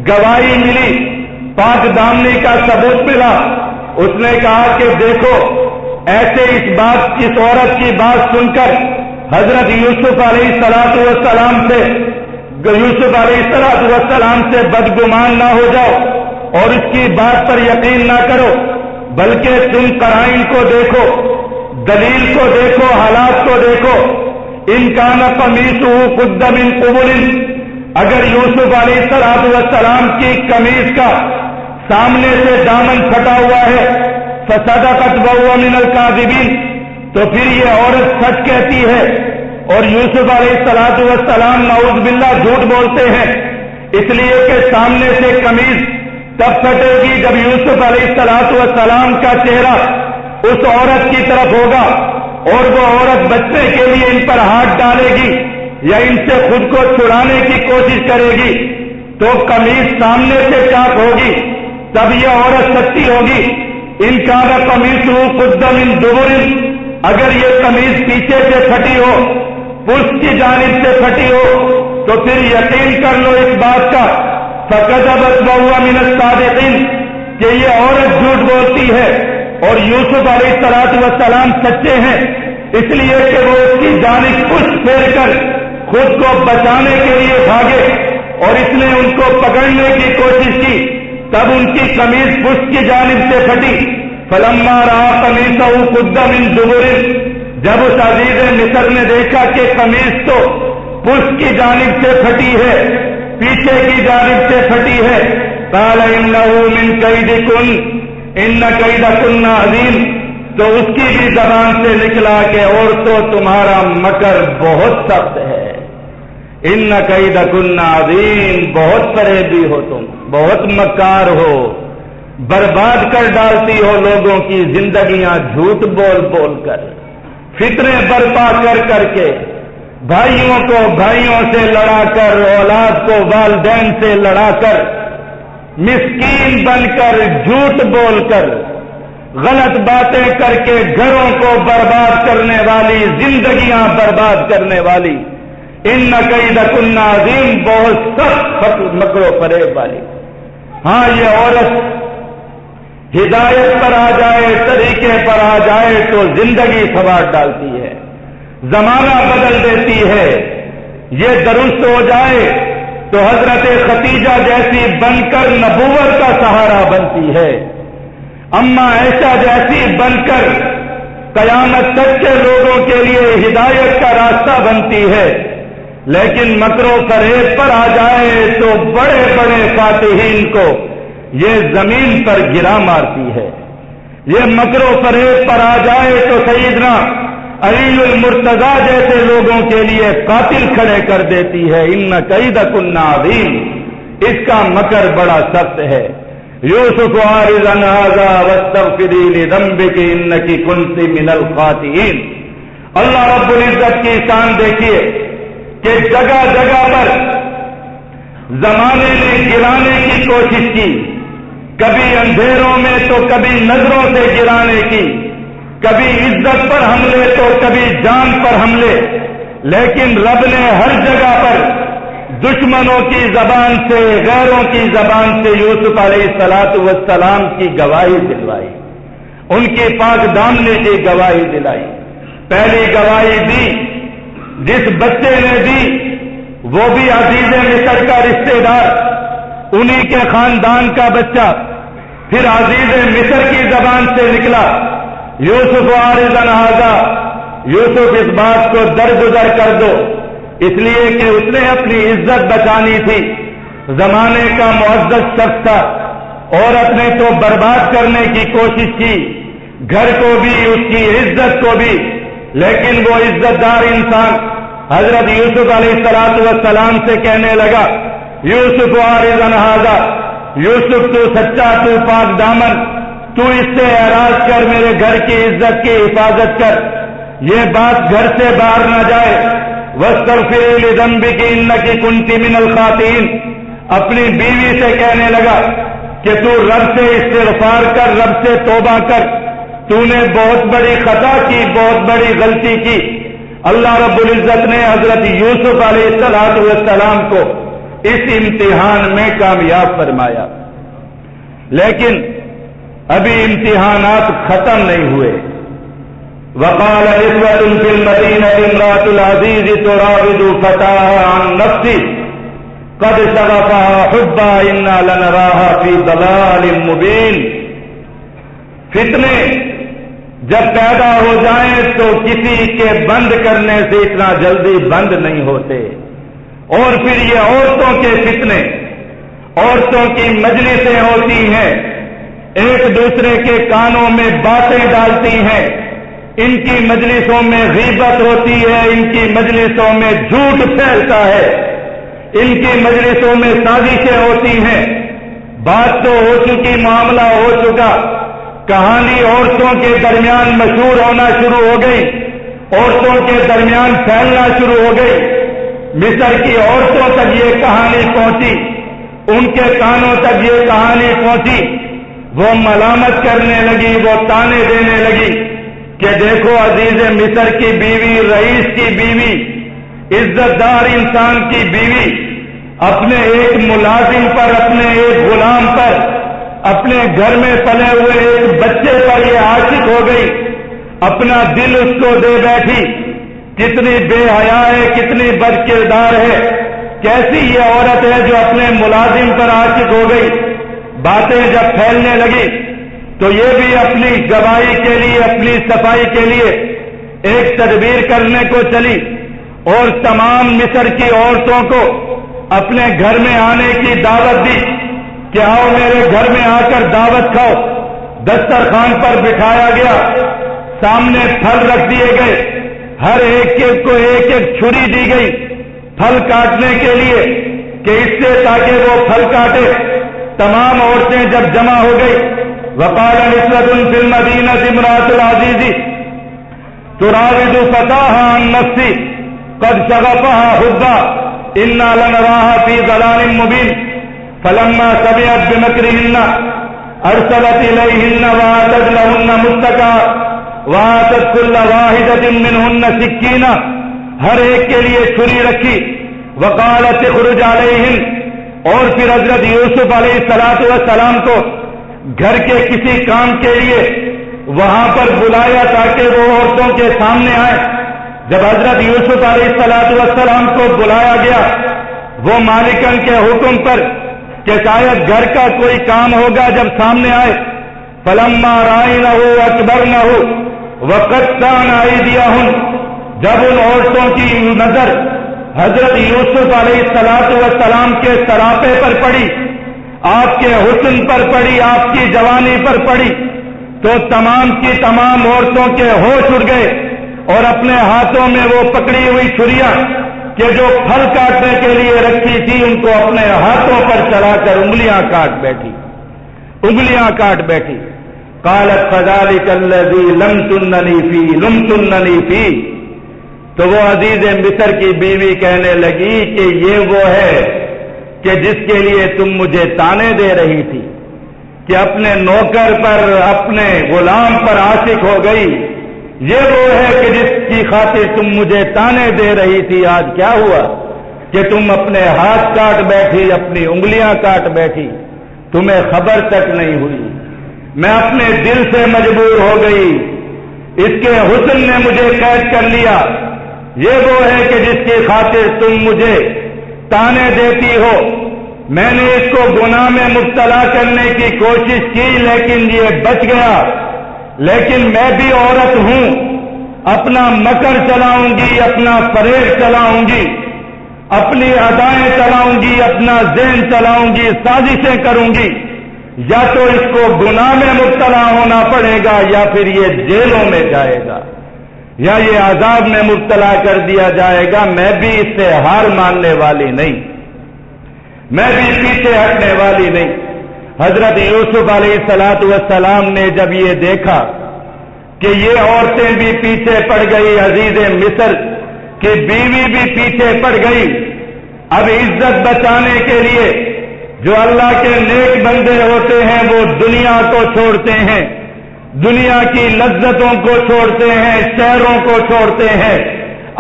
گواہی ملی، پاک دامنی کا ثبوت ملا۔ اس نے کہا کہ دیکھو، ایسے اس عورت کی بات سن کر حضرت یوسف علیہ السلام سے بدگمان نہ ہو جاؤ اور اس کی بات پر یقین نہ کرو، بلکہ تم قرائن کو دیکھو، دلیل کو دیکھو، حالات کو دیکھو۔ ان کان قمیصہ قد من قبل، اگر یوسف علیہ السلام کی قمیص کا سامنے سے دامن پھٹا ہوا ہے، فصدقت وهو من الكاذبین، تو پھر یہ عورت سچ کہتی ہے اور یوسف علیہ السلام نعوذ باللہ جھوٹ بولتے ہیں، اس لیے کہ سامنے سے قمیص تب پھٹے گی جب یوسف علیہ السلام کا چہرہ اس عورت کی طرف ہوگا اور وہ عورت بچنے کے لیے ان پر ہاتھ ڈالے گی یا ان سے خود کو چھڑانے کی کوشش کرے گی، تو قمیص سامنے سے چاک ہوگی، تب یہ عورت سچی ہوگی۔ ان کا قمیصہ قد من دبر، اگر یہ قمیص پیچھے سے پھٹی ہو، پشت کی جانب سے پھٹی ہو، تو پھر یقین کر لو اس بات کا، فکذبت وهو من الصادقین، کہ یہ عورت جھوٹ بولتی ہے اور یوسف علیہ السلام سچے ہیں، اس لیے کہ وہ اس کی جانب پشت پھیر کر خود کو بچانے کے لیے بھاگے اور اس نے ان کو پکڑنے کی کوشش کی، تب ان کی قمیص پشت کی جانب سے پھٹی۔ فلما رأى قمیصہ قد من دبر، جب اس عزیز مصر نے دیکھا کہ قمیص تو پشت کی جانب سے پھٹی ہے، پیچھے کی جانب سے پھٹی ہے، قال انہ من کیدکن ان کیدکن عظیم، تو اس کی بھی زبان سے نکلا کہ عورتوں تمہارا مکر بہت سخت ہے، ان کیدکن عظیم، بہت فریبی ہو تم، بہت مکار ہو، برباد کر ڈالتی ہو لوگوں کی زندگیاں جھوٹ بول بول کر، فتنے برپا کر کر کے، بھائیوں کو بھائیوں سے لڑا کر، اولاد کو والدین سے لڑا کر، مسکین بن کر، جھوٹ بول کر، غلط باتیں کر کے گھروں کو برباد کرنے والی، زندگیاں برباد کرنے والی، ان کیدکن عظیم، بہت سخت مکر و فریب والی۔ ہاں، یہ عورت ہدایت پر آ جائے، طریقے پر آ جائے تو زندگی سنوار ڈالتی ہے، زمانہ بدل دیتی ہے۔ یہ درست ہو جائے تو حضرت ختیجہ جیسی بن کر نبوت کا سہارا بنتی ہے، اما عائشہ جیسی بن کر قیامت تک کے لوگوں کے لیے ہدایت کا راستہ بنتی ہے۔ لیکن مکر و فریب پر آ جائے تو بڑے بڑے فاتحین کو یہ زمین پر گرا مارتی ہے۔ یہ مکر و فریب پر آ جائے تو سیدنا علی المرتضیٰ جیسے لوگوں کے لیے قاتل کھڑے کر دیتی ہے۔ ان کیدکن عظیم، اس کا مکر بڑا سخت ہے۔ یوسف عارض عن ھذا واستغفری لذنبک انک کنت من الخاطئین۔ اللہ رب العزت کی شان دیکھیے کہ جگہ جگہ پر زمانے نے گرانے کی کوشش کی، کبھی اندھیروں میں تو کبھی نظروں سے گرانے کی، کبھی عزت پر حملے تو کبھی جان پر حملے، لیکن رب نے ہر جگہ پر دشمنوں کی زبان سے، غیروں کی زبان سے یوسف علیہ السلام کی گواہی دلوائی، ان کی پاک دامنی کی گواہی دلائی. پہلی گواہی دی جس بچے نے دی وہ بھی عزیز مصر کا رشتہ دار، انہی کے خاندان کا بچہ. پھر عزیز مصر کی زبان سے نکلا یوسف عارضا ھذا، یوسف اس بات کو درگزر کر دو، اس لیے کہ اس نے اپنی عزت بچانی تھی. زمانے کا معزز شخص تھا، عورت نے تو برباد کرنے کی کوشش کی، گھر کو بھی اس کی عزت کو بھی، لیکن وہ عزت دار انسان حضرت یوسف علیہ السلام سے کہنے لگا یوسف عارضا ھذا، یوسف تو سچا، تو پاک دامن، تو اس سے اعراض کر، میرے گھر کی عزت کی حفاظت کر، یہ بات گھر سے باہر نہ جائے. واستغفری لذنبک انک کنت من الخاطئین، اپنی بیوی سے کہنے لگا کہ تو رب سے استغفار کر، رب سے توبہ کر، تو نے بہت بڑی خطا کی، بہت بڑی غلطی کی. اللہ رب العزت نے حضرت یوسف علیہ السلام کو اس امتحان میں کامیاب فرمایا. لیکن ابھی امتحانات ختم نہیں ہوئے. وقال نسوة في المدينة امرأة العزيز تراود فتاها عن نفسه قد شغفها حبا إنا لنراها في ضلال مبين. فتنے جب پیدا ہو جائیں تو کسی کے بند کرنے سے اتنا جلدی بند نہیں ہوتے. اور پھر یہ عورتوں کے فتنے، عورتوں کی مجلسیں ہوتی ہیں، ایک دوسرے کے کانوں میں باتیں ڈالتی ہیں، ان کی مجلسوں میں غیبت ہوتی ہے، ان کی مجلسوں میں جھوٹ پھیلتا ہے، ان کی مجلسوں میں سازشیں ہوتی ہیں. بات تو ہو چکی، معاملہ ہو چکا، کہانی عورتوں کے درمیان مشہور ہونا شروع ہو گئی، عورتوں کے درمیان پھیلنا شروع ہو گئی. مصر کی عورتوں تک یہ کہانی پہنچی، ان کے کانوں تک یہ کہانی پہنچی. وہ ملامت کرنے لگی، وہ تانے دینے لگی کہ دیکھو عزیز مصر کی بیوی، رئیس کی بیوی، عزت دار انسان کی بیوی اپنے ایک ملازم پر، اپنے ایک غلام پر، اپنے گھر میں پلے ہوئے ایک بچے پر یہ عاشق ہو گئی، اپنا دل اس کو دے بیٹھی. کتنی بے حیا ہے، کتنی بد کردار ہے، کیسی یہ عورت ہے جو اپنے ملازم پر عاشق ہو گئی. باتیں جب پھیلنے لگی تو یہ بھی اپنی گواہی کے لیے، اپنی صفائی کے لیے ایک تدبیر کرنے کو چلی اور تمام مصر کی عورتوں کو اپنے گھر میں آنے کی دعوت دی کہ آؤ میرے گھر میں آ کر دعوت کھاؤ. دسترخوان پر بٹھایا گیا، سامنے پھل رکھ دیے گئے، ہر ایک کو ایک ایک چھری دی گئی پھل کاٹنے کے لیے کہ اس سے تاکہ وہ پھل کاٹے. تمام عورتیں جب جمع ہو گئی، وقال نسوة في المدينة امرأة العزيز تراود فتاها عن نفسه قد شغفها حبا إنا لنراها في ضلال مبين. فلما سمعت بمكرهن ارسلت اليهن واتت لهن متكئا واتت كل واحدة منهن سكينا، ہر ایک کے لیے چھری رکھی. وقالت اخرج علیہن، اور پھر حضرت یوسف علیہ السلام کو گھر کے کسی کام کے لیے وہاں پر بلایا تاکہ وہ عورتوں کے سامنے آئے. جب حضرت یوسف علیہ السلام کو بلایا گیا وہ مالکن کے حکم پر کہ شاید گھر کا کوئی کام ہوگا، جب سامنے آئے فلما رأینہ اکبرنہ وقطعن ایدیہن، جب ان عورتوں کی نظر حضرت یوسف علیہ السلام کے سراپے پر پڑی، آپ کے حسن پر پڑی، آپ کی جوانی پر پڑی، تو تمام کی تمام عورتوں کے ہوش اڑ گئے اور اپنے ہاتھوں میں وہ پکڑی ہوئی چھریاں کہ جو پھل کاٹنے کے لیے رکھی تھی ان کو اپنے ہاتھوں پر چلا کر انگلیاں کاٹ بیٹھی. قالت فذلك الذي لمتنني فيه، تو وہ عزیز مصر کی بیوی کہنے لگی کہ یہ وہ ہے کہ جس کے لیے تم مجھے تانے دے رہی تھی کہ اپنے نوکر پر، اپنے غلام پر عاشق ہو گئی. یہ وہ ہے کہ جس کی خاطر تم مجھے تانے دے رہی تھی. آج کیا ہوا کہ تم اپنے ہاتھ کاٹ بیٹھی، اپنی انگلیاں کاٹ بیٹھی، تمہیں خبر تک نہیں ہوئی. میں اپنے دل سے مجبور ہو گئی، اس کے حسن نے مجھے قید کر لیا۔ یہ وہ ہے کہ جس کی خاطر تم مجھے تانے دیتی ہو۔ میں نے اس کو گناہ میں مبتلا کرنے کی کوشش کی لیکن یہ بچ گیا۔ لیکن میں بھی عورت ہوں، اپنا مکر چلاؤں گی، اپنا فریب چلاؤں گی، اپنی ادائیں چلاؤں گی، اپنا ذہن چلاؤں گی، سازشیں کروں گی۔ یا تو اس کو گناہ میں مبتلا ہونا پڑے گا یا پھر یہ جیلوں میں جائے گا یا یہ عذاب میں مبتلا کر دیا جائے گا۔ میں بھی اس سے ہار ماننے والی نہیں، میں بھی پیچھے ہٹنے والی نہیں۔ حضرت یوسف علیہ السلام نے جب یہ دیکھا کہ یہ عورتیں بھی پیچھے پڑ گئی، عزیز مصر کی بیوی بھی پیچھے پڑ گئی، اب عزت بچانے کے لیے جو اللہ کے نیک بندے ہوتے ہیں وہ دنیا کو چھوڑتے ہیں، دنیا کی لذتوں کو چھوڑتے ہیں، شہروں کو چھوڑتے ہیں،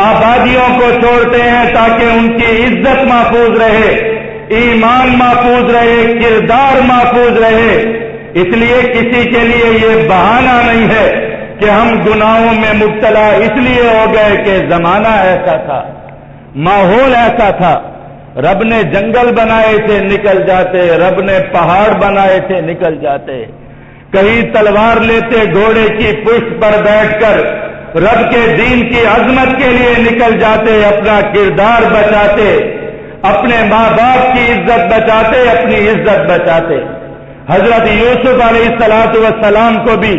آبادیوں کو چھوڑتے ہیں تاکہ ان کی عزت محفوظ رہے، ایمان محفوظ رہے، کردار محفوظ رہے۔ اس لیے کسی کے لیے یہ بہانہ نہیں ہے کہ ہم گناہوں میں مبتلا اس لیے ہو گئے کہ زمانہ ایسا تھا، ماحول ایسا تھا۔ رب نے جنگل بنائے تھے نکل جاتے، رب نے پہاڑ بنائے تھے نکل جاتے، کہیں تلوار لیتے گھوڑے کی پشت پر بیٹھ کر رب کے دین کی عظمت کے لیے نکل جاتے، اپنا کردار بچاتے، اپنے ماں باپ کی عزت بچاتے، اپنی عزت بچاتے۔ حضرت یوسف علیہ السلام کو بھی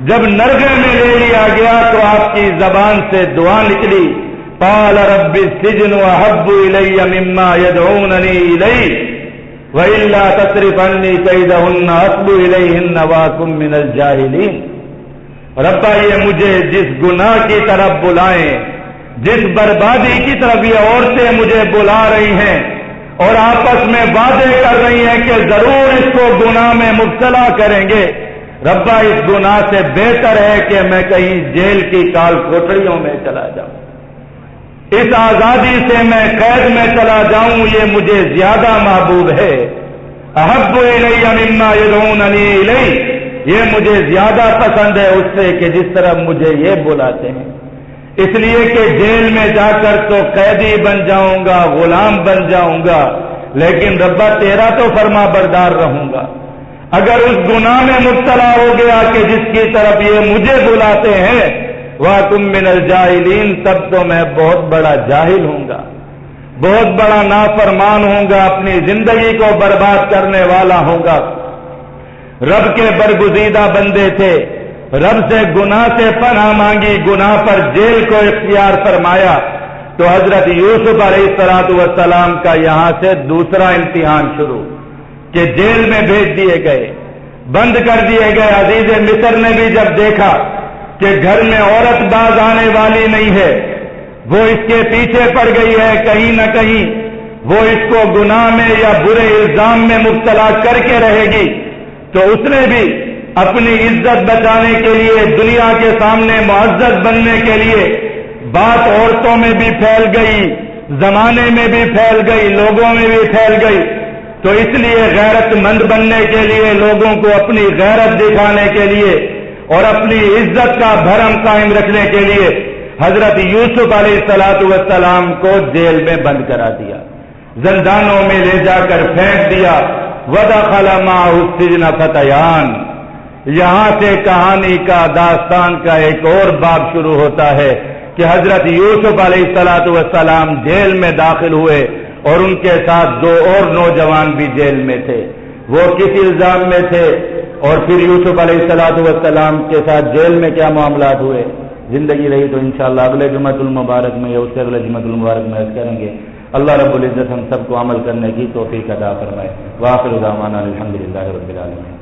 جب نرغے میں لے لیا گیا تو آپ کی زبان سے دعا نکلی، قال رب السجن احب الی مما يدعوننی الیہ وَإِلَّا تَصْرِفْ عَنِّي كَيْدَهُنَّ أَصْبُ إِلَيْهِنَّ وَأَكُن مِّنَ الْجَاهِلِينَ۔ ربا یہ مجھے جس گناہ کی طرف بلائیں، جس بربادی کی طرف یہ عورتیں مجھے بلا رہی ہیں اور آپس میں وعدے کر رہی ہیں کہ ضرور اس کو گناہ میں مبتلا کریں گے، ربا اس گناہ سے بہتر ہے کہ میں کہیں جیل کی کال کوٹڑیوں میں چلا جاؤں، اس آزادی سے میں قید میں چلا جاؤں، یہ مجھے زیادہ محبوب ہے۔ احب الی مما یدعوننی الیہ، یہ مجھے زیادہ پسند ہے اس سے کہ جس طرح مجھے یہ بلاتے ہیں۔ اس لیے کہ جیل میں جا کر تو قیدی بن جاؤں گا، غلام بن جاؤں گا، لیکن ربا تیرا تو فرما بردار رہوں گا۔ اگر اس گناہ میں مبتلا ہو گیا کہ جس کی طرف یہ مجھے بلاتے ہیں، وَأَكُن مِّنَ الْجَاهِلِينَ، تب تو میں بہت بڑا جاہل ہوں گا، بہت بڑا نافرمان ہوں گا، اپنی زندگی کو برباد کرنے والا ہوں گا۔ رب کے برگزیدہ بندے تھے، رب سے گناہ سے پناہ مانگی، گناہ پر جیل کو اختیار فرمایا، تو حضرت یوسف علیہ السلام کا یہاں سے دوسرا امتحان شروع کہ جیل میں بھیج دیے گئے، بند کر دیے گئے۔ عزیز مصر نے بھی جب دیکھا کہ گھر میں عورت باز آنے والی نہیں ہے، وہ اس کے پیچھے پڑ گئی ہے، کہیں نہ کہیں وہ اس کو گناہ میں یا برے الزام میں مبتلا کر کے رہے گی، تو اس نے بھی اپنی عزت بچانے کے لیے، دنیا کے سامنے معزز بننے کے لیے، بات عورتوں میں بھی پھیل گئی، زمانے میں بھی پھیل گئی، لوگوں میں بھی پھیل گئی، تو اس لیے غیرت مند بننے کے لیے، لوگوں کو اپنی غیرت دکھانے کے لیے اور اپنی عزت کا بھرم قائم رکھنے کے لیے حضرت یوسف علیہ السلام کو جیل میں بند کرا دیا، زندانوں میں لے جا کر پھینک دیا۔ وَدَخَلَ مَعَهُ السِّجْنَ فَتَيَانِ، یہاں سے کہانی کا، داستان کا ایک اور باب شروع ہوتا ہے کہ حضرت یوسف علیہ السلام جیل میں داخل ہوئے اور ان کے ساتھ دو اور نوجوان بھی جیل میں تھے۔ وہ کس الزام میں تھے اور پھر یوسف علیہ السلام کے ساتھ جیل میں کیا معاملات ہوئے، زندگی رہی تو انشاءاللہ اگلے جمعۃ المبارک میں یا اس سے اگلے جمعۃ المبارک میں عرض کریں گے۔ اللہ رب العزت ہم سب کو عمل کرنے کی توفیق عطا فرمائے۔ وآخر دعوانا الحمدللہ رب العالمین۔